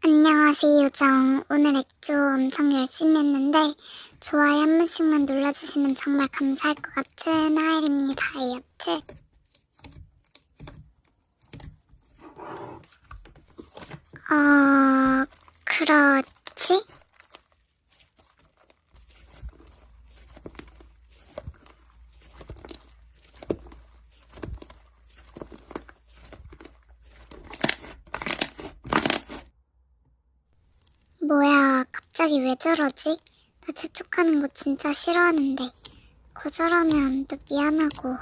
안녕하세요, 요정. 오늘 액조 엄청 열심히 했는데 좋아요 한 번씩만 눌러주시면 정말 감사할 것 같은 하엘입니다, 다이어트. 그렇지? 뭐야, 갑자기 왜 저러지? 나 재촉하는 거 진짜 싫어하는데 거절하면 또 미안하고.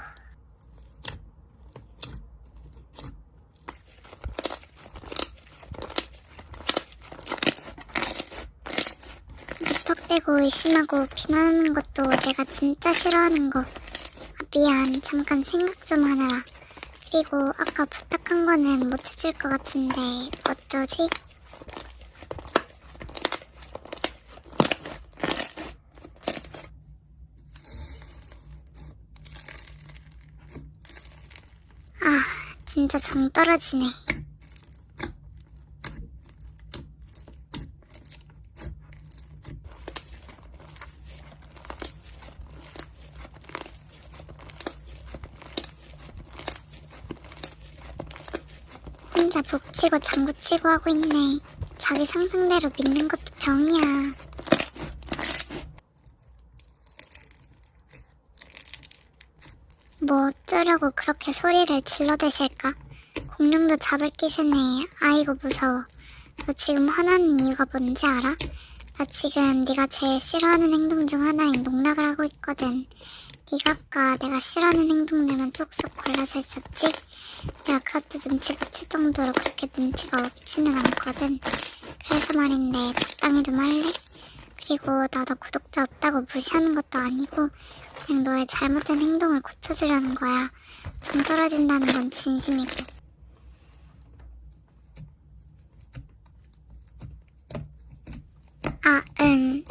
무턱대고 의심하고 비난하는 것도 내가 진짜 싫어하는 거. 미안, 잠깐 생각 좀 하느라. 그리고 아까 부탁한 거는 못 해줄 것 같은데 어쩌지? 진짜 정 떨어지네. 혼자 북치고 장구치고 하고 있네. 자기 상상대로 믿는 것도 병이야. 뭐 어쩌려고 그렇게 소리를 질러대실까? 공룡도 잡을 기세네. 아이고 무서워. 너 지금 화나는 이유가 뭔지 알아? 나 지금 네가 제일 싫어하는 행동 중 하나인 농락을 하고 있거든. 네가 아까 내가 싫어하는 행동들만 쏙쏙 골라서 했었지? 내가 그것도 눈치 못 챌 정도로 그렇게 눈치가 없지는 않거든. 그래서 말인데 적당히 좀 할래? 그리고 나도 구독자 없다고 무시하는 것도 아니고 그냥 너의 잘못된 행동을 고쳐주려는 거야. 정 떨어진다는 건 진심이고.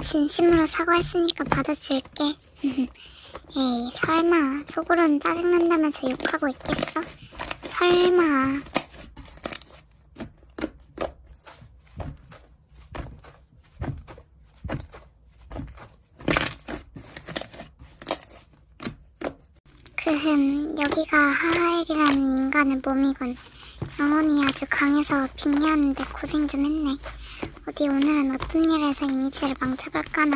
진심으로 사과했으니까 받아줄게. 에이, 설마 속으로는 짜증난다면서 욕하고 있겠어? 설마. 여기가 하하엘이라는 인간의 몸이군. 영혼이 아주 강해서 빙의하는데 고생 좀 했네. 어디 오늘은 어떤 일을 해서 이미지를 망쳐볼까나.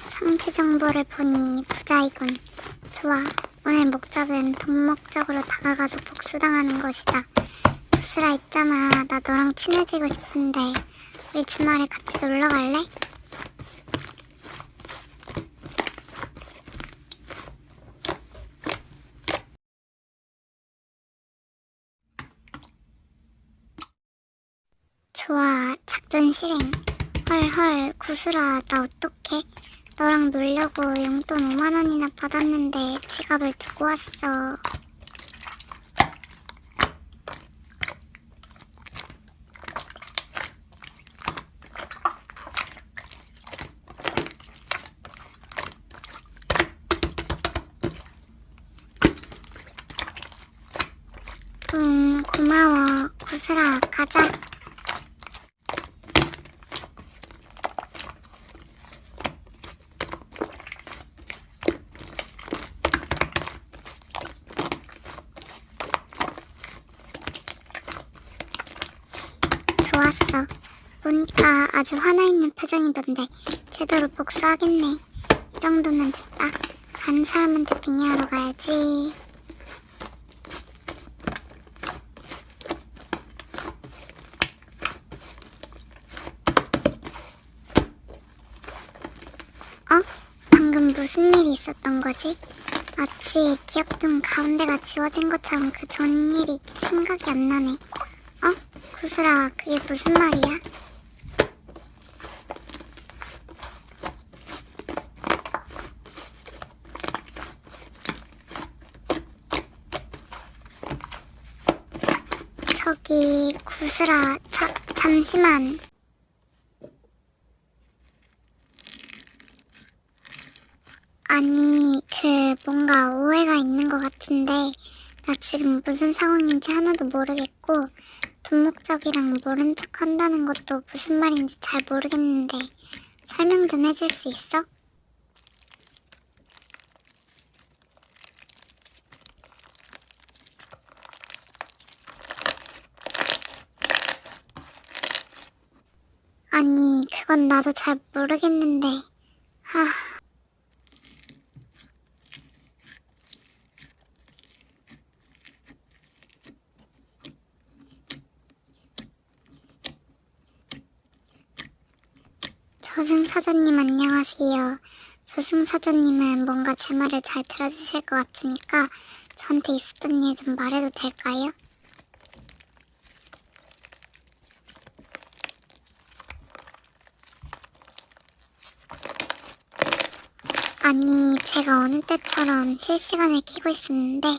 상태 정보를 보니 부자이군. 좋아. 오늘 목적은 동목적으로 다가가서 복수당하는 것이다. 구슬아 있잖아. 나 너랑 친해지고 싶은데 우리 주말에 같이 놀러 갈래? 좋아, 작전 실행. 헐, 구슬아, 나 어떡해? 너랑 놀려고 용돈 5만원이나 받았는데 지갑을 두고 왔어. 고마워. 구슬아, 가자. 좋았어. 보니까 아주 화나있는 표정이던데 제대로 복수하겠네. 이 정도면 됐다. 다른 사람한테 빙의하러 가야지. 방금 무슨 일이 있었던 거지? 마치 기억 중 가운데가 지워진 것처럼 그 전 일이 생각이 안 나네. 구슬아, 그게 무슨 말이야? 저기, 구슬아, 잠시만. 아니, 뭔가 오해가 있는 것 같은데 나 지금 무슨 상황인지 하나도 모르겠고 돈 목적이랑 모른 척 한다는 것도 무슨 말인지 잘 모르겠는데 설명 좀 해줄 수 있어? 아니, 그건 나도 잘 모르겠는데. 저승사자님 안녕하세요. 저승사자님은 뭔가 제 말을 잘 들어주실 것 같으니까 저한테 있었던 일 좀 말해도 될까요? 아니, 제가 어느 때처럼 실시간을 켜고 있었는데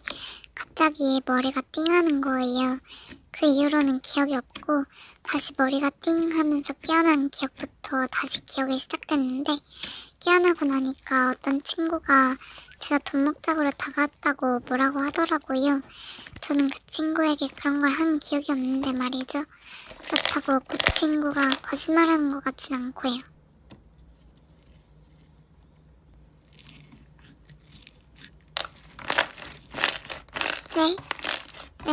갑자기 머리가 띵하는 거예요. 그 이후로는 기억이 없고 다시 머리가 띵 하면서 깨어난 기억부터 다시 기억이 시작됐는데 깨어나고 나니까 어떤 친구가 제가 돈 목적으로 다가왔다고 뭐라고 하더라고요. 저는 그 친구에게 그런 걸 한 기억이 없는데 말이죠. 그렇다고 그 친구가 거짓말하는 것 같진 않고요. 네? 네.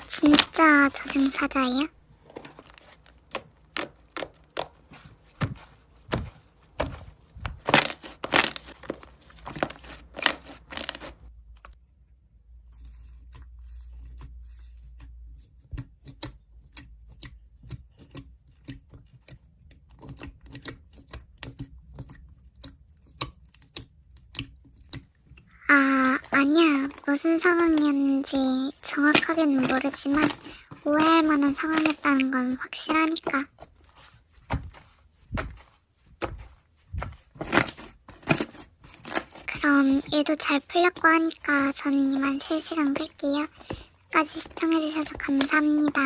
진짜 저승사자예요? 아니야. 무슨 상황이었는지 정확하게는 모르지만 오해할 만한 상황이었다는 건 확실하니까. 그럼 일도 잘 풀렸고 하니까 저는 이만 실시간 끌게요. 끝까지 시청해주셔서 감사합니다.